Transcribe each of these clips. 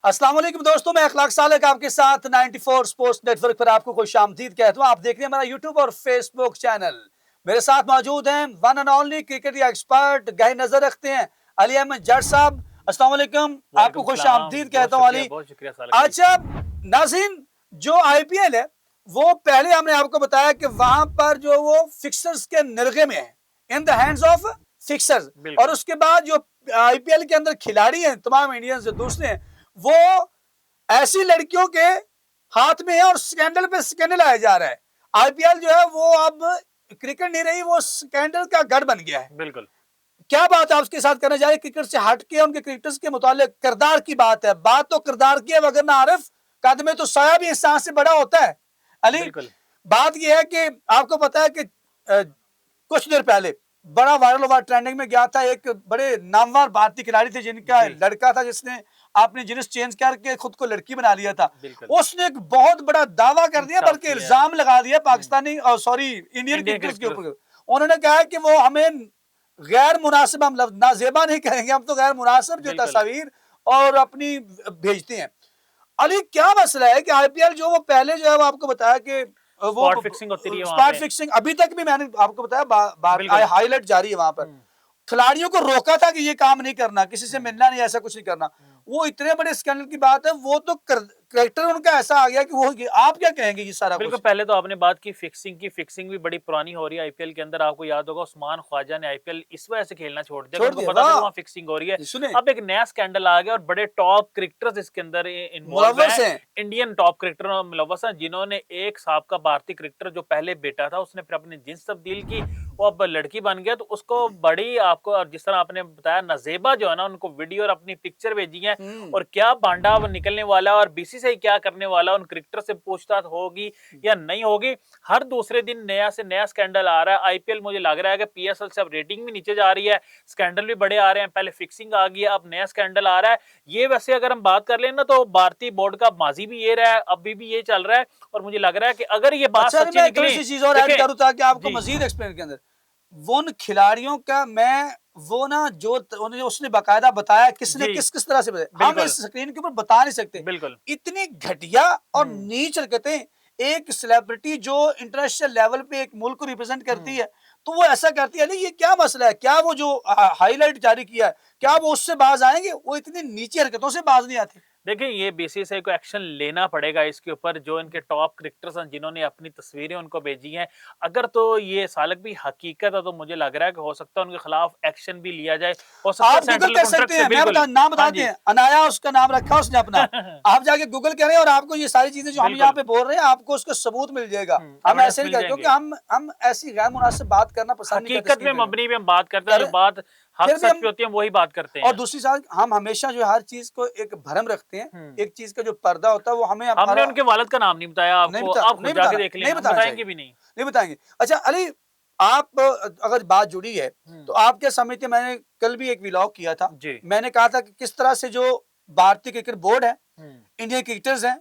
अस्सलाम वालेकुम दोस्तों, मैं अखलाक सालक आपके साथ 94 स्पोर्ट्स नेटवर्क पर आपको खुशामदीद कहता हूँ। आप देख रहे हैं हमारा यूट्यूब और फेसबुक चैनल। मेरे साथ मौजूद हैं one and only cricket expert, गहरी नजर रखते हैं अली अहमद जट साहब। अस्सलाम वालेकुम, आपको वालेकुम सलाम। खुशामदीद कहता हूँ अली। बहुत शुक्रिया सालक भाई। अच्छा नाज़रीन, जो आईपीएल है वो पहले हमने आपको बताया कि वहां पर जो वो फिक्सर्स के निर्गे में है, in the hands of fixers, और उसके बाद जो आईपीएल के अंदर खिलाड़ी हैं तमाम इंडियंस जो दूसरे हैं वो ऐसी लड़कियों के हाथ में है और स्कैंडल पे स्कैंडल आया जा रहा है। आईपीएल जो है वो अब क्रिकेट नहीं रही, वो स्कैंडल का गढ़ बन गया है। बिल्कुल क्या बात है उसके साथ करना चाहिए? क्रिकेट से हटके उनके क्रिकेटर्स के मुतालिक किरदार की बात है। बात तो किरदार की है, वगैरह ना आरिफ कद में तो साया भी इंसान से बड़ा होता है। अली, बिल्कुल बात यह है कि आपको पता है कि कुछ देर पहले बड़ा वायरल हुआ, ट्रेंडिंग में गया था, एक बड़े नामवर भारतीय खिलाड़ी थे जिनका लड़का था जिसने अपने जिन्स चेंज करके खुद को लड़की बना लिया था। उसने एक बहुत बड़ा दावा कर दिया, बल्कि इल्जाम लगा दिया पाकिस्तानी इंडियन क्रिकेटर्स के ऊपर। उन्होंने कहा कि वो हमें गैर मुनासिब, हम नाजेबा नहीं कहेंगे, हम तो गैर मुनासिब जो तस्वीर और अपनी भेजते हैं। अली, क्या मसला है कि आईपीएल जो वो पहले जो है वो आपको बताया कि वो स्पॉट फिक्सिंग होती रही है, स्पॉट फिक्सिंग अभी तक भी मैंने आपको बताया हाईलाइट जारी है वहां पर। खिलाड़ियों को रोका था कि ये काम नहीं करना, किसी से मिलना नहीं, ऐसा कुछ नहीं करना। वो इतने बड़े स्कैंडल की बात है, वो तो करेक्टर उनका ऐसा आ गया कि वो, आप क्या कहेंगे ये सारा? बिल्कुल, पहले तो आपने बात की फिक्सिंग की। फिक्सिंग भी बड़ी पुरानी हो रही है आईपीएल के अंदर। आपको याद होगा उस्मान ख्वाजा ने आईपीएल इस वजह से खेलना छोड़ दिया, उनको पता था वहां फिक्सिंग हो रही है। अब एक नया स्कैंडल आ गया और बड़े टॉप क्रिकेटर्स इसके अंदर इन्वॉल्व हैं। इंडियन टॉप क्रिकेटर मुलव्वस हैं, जिन्होंने एक साबका भारतीय क्रिकेटर जो पहले बेटा था उसने फिर अपनी जिन्स तब्दील की, वो अब लड़की बन गया। तो उसको बड़ी, आपको जिस तरह आपने बताया, नजेबा जो है ना, उनको वीडियो और अपनी पिक्चर भेजी है और क्या भांडा निकलने वाला और बीसीसीआई क्या करने वाला, उन क्रिकेटर से पूछताछ होगी या नहीं होगी। हर दूसरे दिन नया से नया स्कैंडल आ रहा है। आईपीएल मुझे लग रहा है कि पीएसएल से अब रेटिंग भी नीचे जा रही है, स्कैंडल भी बड़े आ रहे हैं। पहले फिक्सिंग आ गई है, अब नया स्कैंडल आ रहा है। ये वैसे अगर हम बात कर लें ना तो भारतीय बोर्ड का माजी भी ये रहा है, अभी भी ये चल रहा है। और मुझे लग रहा है कि अगर ये बात सच्ची निकली, चीज और ऐड करूं ताकि आपको मजीद एक्सप्लेन के अंदर वो खिलाड़ियों का, मैं वो ना जो उसने बाकायदा बताया किसने किस तरह से बताया, हम इस स्क्रीन के ऊपर बता नहीं सकते। बिल्कुल इतनी घटिया और नीच हरकतें एक सेलिब्रिटी जो इंटरनेशनल लेवल पे एक मुल्क को रिप्रेजेंट करती है तो वो ऐसा करती है। नहीं, ये क्या मसला है? क्या वो जो हाईलाइट जारी किया है, क्या वो उससे बाज आएंगे? वो इतनी नीची हरकतों से बाज नहीं आती। देखिए, ये बीसीसीआई को एक्शन लेना पड़ेगा इसके ऊपर। जो इनके टॉप क्रिकेटर्स हैं जिन्होंने अपनी तस्वीरें उनको भेजी हैं, अगर तो ये सालक भी हकीकत है तो मुझे लग रहा है कि हो सकता है उनके खिलाफ एक्शन भी लिया जाए। हो सकता आप गूगल कर सकते हैं, मैं नाम बताते हैं, अनाया उसका नाम रखा उसने अपना। आप जाके गूगल करें और आपको ये सारी चीजें जो हम यहाँ पे बोल रहे हैं आपको उसका सबूत मिल जाएगा। हम ऐसे नहीं करते क्योंकि हम ऐसी गैर मुनासिब बात करना पसंद नहीं करते। हकीकत में मबनी पे हम बात करते हैं, जो बात हक सच पे होती है वही बात करते हैं। और दूसरी बात, हम हमेशा जो हर चीज को एक भरम रखते हैं, एक चीज का जो पर्दा होता है वो हमने उनके वालिद का नाम नहीं बताया आपको, आप खुद जाके देख लें, बताएंगे भी नहीं बताएंगे। अच्छा अली, आप अगर बात जुड़ी है तो आप क्या समझते हैं? मैंने कल भी एक व्लॉग किया था, मैंने कहा था कि किस तरह से जो भारतीय क्रिकेट बोर्ड है, इंडियन क्रिकेटर्स हैं,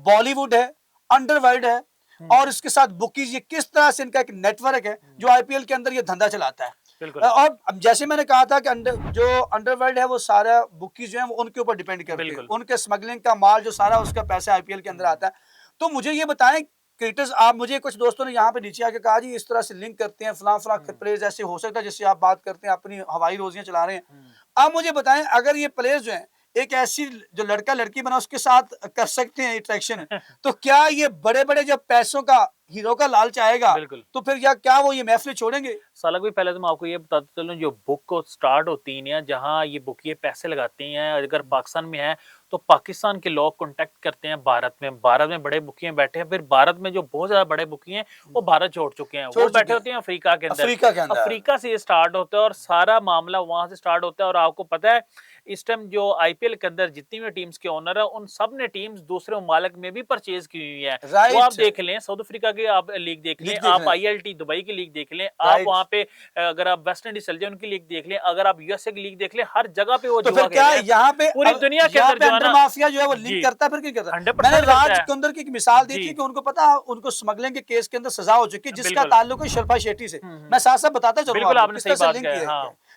बॉलीवुड है, अंडरवर्ल्ड है और इसके साथ बुकीज, ये किस तरह से इनका एक नेटवर्क है जो आईपीएल के अंदर ये धंधा चलाता है। और जैसे मैंने कहा था कि जो अंडरवर्ल्ड है वो सारा बुकीज जो है वो उनके ऊपर डिपेंड करते हैं, उनके स्मगलिंग का माल जो सारा उसका पैसा आईपीएल के अंदर आता है। तो मुझे ये बताएं क्रिकेटर्स, आप मुझे कुछ दोस्तों ने यहाँ पे नीचे आके कहा जी इस तरह से लिंक करते हैं, फलां फलां प्लेयर्स ऐसे हो सकता है जिससे आप बात करते हैं, अपनी हवाई रोजियां चला रहे हैं। आप मुझे बताएं, अगर ये प्लेयर्स जो हैं एक ऐसी जो लड़का लड़की बना उसके साथ कर सकते हैं अट्रैक्शन, तो क्या ये बड़े बड़े जब पैसों का हीरो का लालच आएगा तो फिर क्या वो ये महफिल छोड़ेंगे? सालक भी, पहले तो मैं आपको ये बताता चलूं, जो बुक को स्टार्ट होती है जहां ये बुक ये पैसे लगाती हैं, अगर पाकिस्तान में है तो पाकिस्तान के लोग कांटेक्ट करते हैं भारत में बड़े बुकियां बैठे हैं। फिर भारत में जो बहुत ज्यादा बड़े बुकी हैं वो भारत छोड़ चुके हैं, वो बैठे होते हैं अफ्रीका के अंदर। अफ्रीका से ये स्टार्ट होता है और सारा मामला वहां से स्टार्ट होता है। और आपको पता है इस टाइम जो आईपीएल के अंदर जितनी भी टीम्स के ओनर है उन सब ने टीम्स दूसरे ममालिक में भी परचेज की हुई है। वो आप देख लें, साउथ अफ्रीका की आप लीग देख लें, आप आईएलटी दुबई की लीग देख लें, आप वहां पे अगर आप वेस्ट इंडीज चल जाए उनकी लीग देख लें, अगर आप यूएसए की लीग देख लें, हर जगह पे वो तो फिर क्या यहाँ पे पूरी दुनिया के अंदर माफिया जो है वो लिंक करता है? फिर क्या करता है? मैंने राज कुंदर की एक मिसाल दी थी कि उनको पता, उनको स्मगलिंग के केस के अंदर सजा हो चुकी है जिसका ताल्लुक है शिल्पा शेट्टी से। मैं साथ साथ बताता चलूं,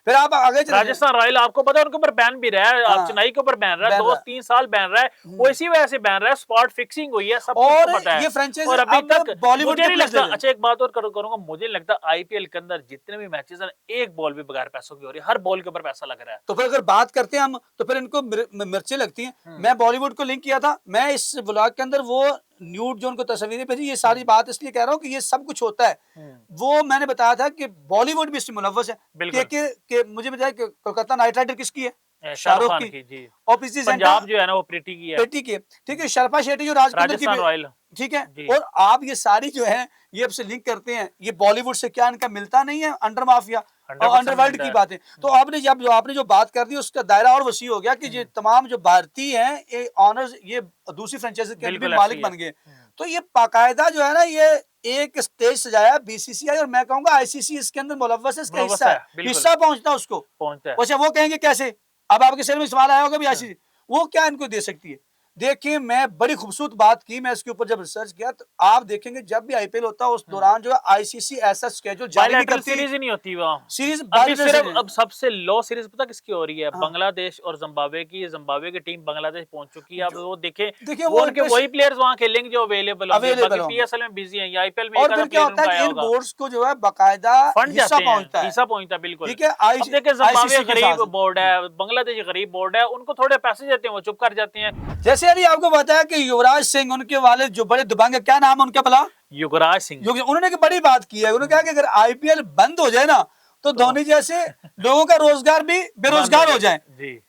फिर आप आगे राजस्थान रॉयल आपको पता है उनके ऊपर बैन भी रहा है, आप चेन्नई के ऊपर बैन रहा है, 2-3 साल बैन रहा है, वो इसी वजह से बैन रहा है, स्पॉट फिक्सिंग हुई है, सब कुछ पता है। ये फ्रेंचाइजी और अभी तक बॉलीवुड मुझे नहीं लगता, अच्छा एक बात और करूंगा, मुझे नहीं लगता आईपीएल के अंदर जितने भी मैचेस हैं एक बॉल भी बगैर पैसों की हो रही है, हर बॉल के ऊपर पैसा लग रहा है। तो फिर अगर बात करते हैं हम, तो फिर इनको मिर्चें लगती हैं। मैं बॉलीवुड को लिंक किया था, मैं इस व्लॉग के अंदर वो न्यूड जो उनको तस्वीरें भेजी, ये सारी बात इसलिए कह रहा हूँ कि ये सब कुछ होता है। वो मैंने बताया था कि बॉलीवुड भी इसमें मुलव्वस है। कि मुझे बताया कि कोलकाता नाइट राइडर किसकी है? शाहरुख की जी। और पंजाब जो है ना वो प्रीति की है। प्रीति की है, ठीक है। शिल्पा शेट्टी जो राजस्थान रॉयल, ठीक है। और आप ये सारी जो है ये आपसे लिंक करते हैं, ये बॉलीवुड से क्या इनका मिलता नहीं है? अंडर माफिया और अंडरवर्ल्ड की बात है। तो आपने जो बात कर दी उसका दायरा और वसी हो गया कि ये तमाम जो भारतीय हैं ये ऑनर्स, ये दूसरी फ्रेंचाइजी के भी मालिक बन गए। तो ये बाकायदा जो है ना, ये एक स्टेज सजाया बीसीसीआई, और मैं कहूंगा आईसीसी इसके अंदर मुलव्वस है, इसका हिस्सा पहुंचता उसको पहुंचता है। अच्छा, वो कहेंगे कैसे? अब आपके सिर में सवाल आया होगा भी आईसीसी वो क्या इनको दे सकती है? देखिए, मैं बड़ी खूबसूरत बात की, मैं इसके ऊपर जब रिसर्च किया तो आप देखेंगे जब भी आईपीएल होता है उस दौरान जो है आईसीसी ऐसा स्केड्यूल जारी नहीं करती, सीरीज ही नहीं होती वहां। सीरीज अब सबसे लो सीरीज पता किसकी हो रही है? बांग्लादेश और जिम्बाब्वे की। जिम्बाब्वे की टीम बांग्लादेश पहुंच चुकी है। अब वो देखिए वो उनके वही प्लेयर्स वहां खेलेंगे जो अवेलेबल होंगे, बाकी पीएसएल में बिजी हैं, आईपीएल में और फिर क्या होता है इन बोर्ड्स को जो है बाकायदा हिस्सा पहुंचता है। बिल्कुल, ठीक है। अब देखिए जिम्बाब्वे गरीब बोर्ड है, बांग्लादेश गरीब बोर्ड है, उनको थोड़े पैसे देते हैं वो चुप कर जाते हैं। जैसे अभी आपको बताया कि युवराज सिंह, उनके वालिद जो बड़े दबंग है, क्या नाम है उनका भला? युवराज सिंह। उन्होंने एक बड़ी बात की है, उन्होंने कहा कि अगर आईपीएल बंद हो जाए ना तो धोनी जैसे लोगों का रोजगार भी बेरोजगार हो जाए।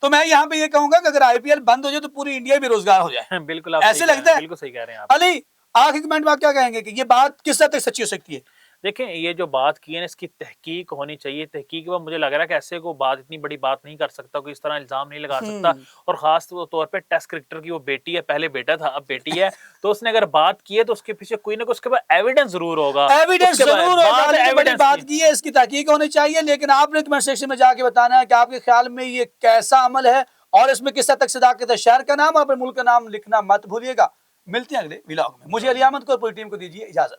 तो मैं यहाँ पे ये कहूंगा कि अगर आईपीएल बंद हो जाए तो पूरी इंडिया बेरोजगार हो जाए। बिल्कुल ऐसे लगता है। बिल्कुल सही कह रहे हैं आप। अली, आखिरी कमेंट में आप क्या कहेंगे कि ये बात किस हद तक सच्ची हो सकती है? देखें, ये जो बात की है ना, इसकी तहकीक होनी चाहिए। तहकीक में मुझे लग रहा है कि ऐसे को बात इतनी बड़ी बात नहीं कर सकता, कोई इस तरह इल्जाम नहीं लगा सकता। और खास तौर पे टेस्ट क्रिकेटर की वो बेटी है, पहले बेटा था अब बेटी है, तो उसने अगर बात की है तो उसके पीछे कोई ना कोई उसके बाद एविडेंस जरूर होगा। एविडेंस जरूर होगा। बड़ी बात की है, इसकी तहकीक होनी चाहिए। लेकिन आपने कमेंट सेक्शन में जाके बताना है कि आपके ख्याल में ये कैसा अमल है और इसमें किस हद तक सदाकत है। शहर का नाम, अपने मुल्क का नाम लिखना मत भूलिएगा। मिलते हैं अगले व्लॉग में। मुझे अली अहमद को और पूरी टीम को दीजिए इजाजत।